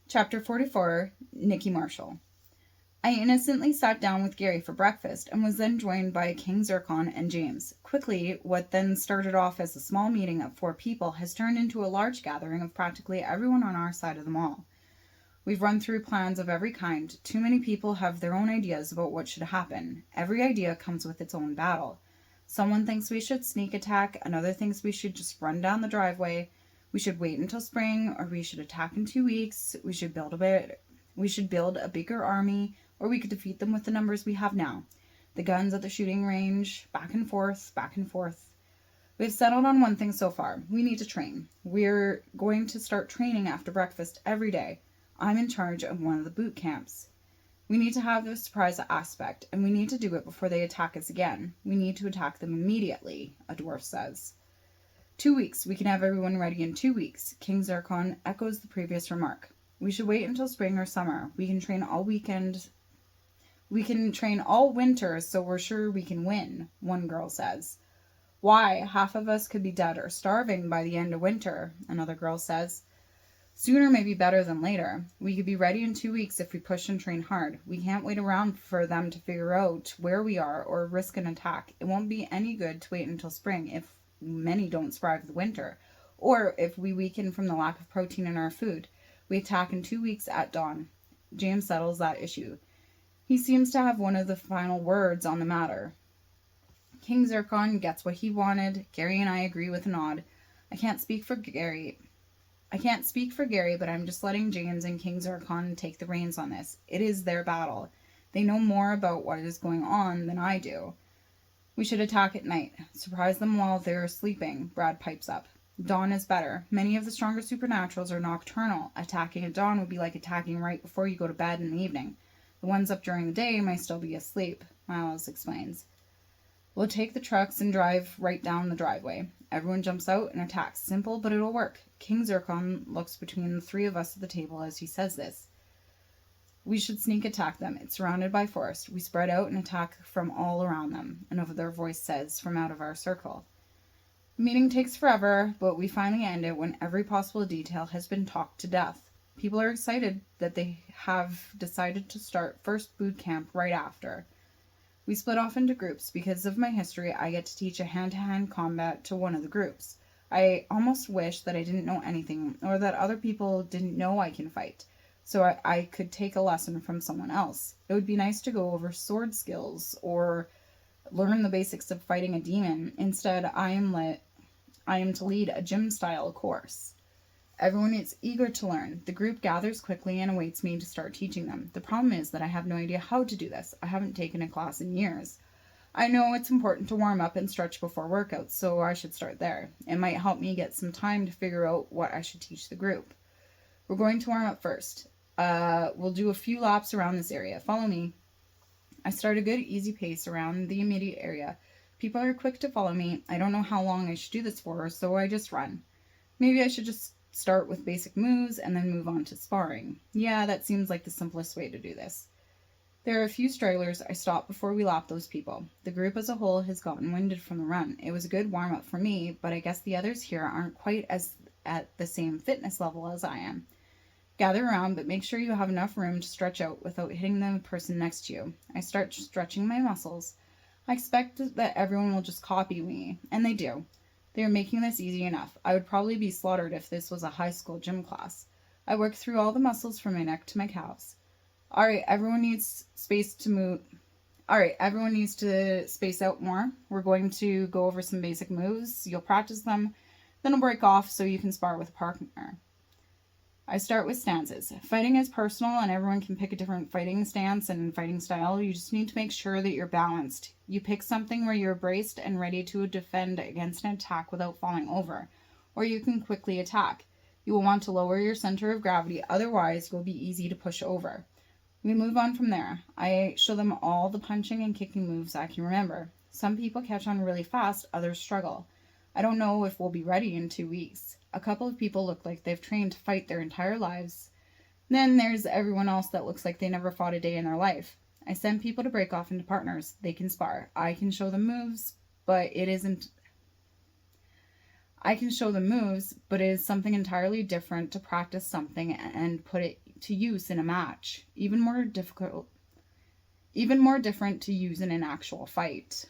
Chapter 44, Nikki Marshall. I innocently sat down with Gary for breakfast and was then joined by King Zircon and James. Quickly, what then started off as a small meeting of 4 people has turned into a large gathering of practically everyone on our side of the mall. We've run through plans of every kind. Too many people have their own ideas about what should happen. Every idea comes with its own battle. Someone thinks we should sneak attack, another thinks we should just run down the driveway. We should wait until spring, or we should attack in 2 weeks. We should build a bigger army, or we could defeat them with the numbers we have now. The guns at the shooting range, back and forth, back and forth. We've settled on one thing so far. We need to train. We're going to start training after breakfast every day. I'm in charge of one of the boot camps. We need to have the surprise aspect, and we need to do it before they attack us again. We need to attack them immediately, a dwarf says. 2 weeks. We can have everyone ready in 2 weeks. King Zircon echoes the previous remark. We should wait until spring or summer. We can train all weekend. We can train all winter, so we're sure we can win, one girl says. Why? Half of us could be dead or starving by the end of winter, another girl says. Sooner may be better than later. We could be ready in 2 weeks if we push and train hard. We can't wait around for them to figure out where we are or risk an attack. It won't be any good to wait until spring if many don't survive the winter, or if we weaken from the lack of protein in our food. We attack in 2 weeks at dawn. James settles that issue. He seems to have one of the final words on the matter. King Zircon gets what he wanted. Gary and I agree with a nod. I can't speak for Gary, but I'm just letting James and King Zircon take the reins on this. It is their battle. They know more about what is going on than I do. We should attack at night. Surprise them while they're sleeping, Brad pipes up. Dawn is better. Many of the stronger supernaturals are nocturnal. Attacking at dawn would be like attacking right before you go to bed in the evening. The ones up during the day might still be asleep, Miles explains. We'll take the trucks and drive right down the driveway. Everyone jumps out and attacks. Simple, but it'll work. King Zircon looks between the 3 of us at the table as he says this. We should sneak attack them. It's surrounded by forest. We spread out and attack from all around them, another voice says from out of our circle. The meeting takes forever, but we finally end it when every possible detail has been talked to death. People are excited that they have decided to start first boot camp right after. We split off into groups. Because of my history, I get to teach a hand-to-hand combat to one of the groups. I almost wish that I didn't know anything, or that other people didn't know I can fight, so I could take a lesson from someone else. It would be nice to go over sword skills, or learn the basics of fighting a demon. Instead, I am to lead a gym-style course. Everyone is eager to learn. The group gathers quickly and awaits me to start teaching them. The problem is that I have no idea how to do this. I haven't taken a class in years. I know it's important to warm up and stretch before workouts, so I should start there. It might help me get some time to figure out what I should teach the group. We're going to warm up first. We'll do a few laps around this area. Follow me. I start a good, easy pace around the immediate area. People are quick to follow me. I don't know how long I should do this for, so I just run. Maybe I should just start with basic moves and then move on to sparring. Yeah, that seems like the simplest way to do this. There are a few stragglers. I stop before we lap those people. The group as a whole has gotten winded from the run. It was a good warm-up for me, but I guess the others here aren't quite as at the same fitness level as I am. Gather around, but make sure you have enough room to stretch out without hitting the person next to you. I start stretching my muscles. I expect that everyone will just copy me, and they do. They are making this easy enough. I would probably be slaughtered if this was a high school gym class. I work through all the muscles from my neck to my calves. Alright, everyone needs to space out more. We're going to go over some basic moves. You'll practice them, then I'll break off so you can spar with a partner. I start with stances. Fighting is personal and everyone can pick a different fighting stance and fighting style. You just need to make sure that you're balanced. You pick something where you're braced and ready to defend against an attack without falling over, or you can quickly attack. You will want to lower your center of gravity, otherwise you'll be easy to push over. We move on from there. I show them all the punching and kicking moves I can remember. Some people catch on really fast, others struggle. I don't know if we'll be ready in 2 weeks. A couple of people look like they've trained to fight their entire lives. Then there's everyone else that looks like they never fought a day in their life. I send people to break off into partners. They can spar. I can show them moves, but it is something entirely different to practice something and put it to use in a match, even more different to use in an actual fight.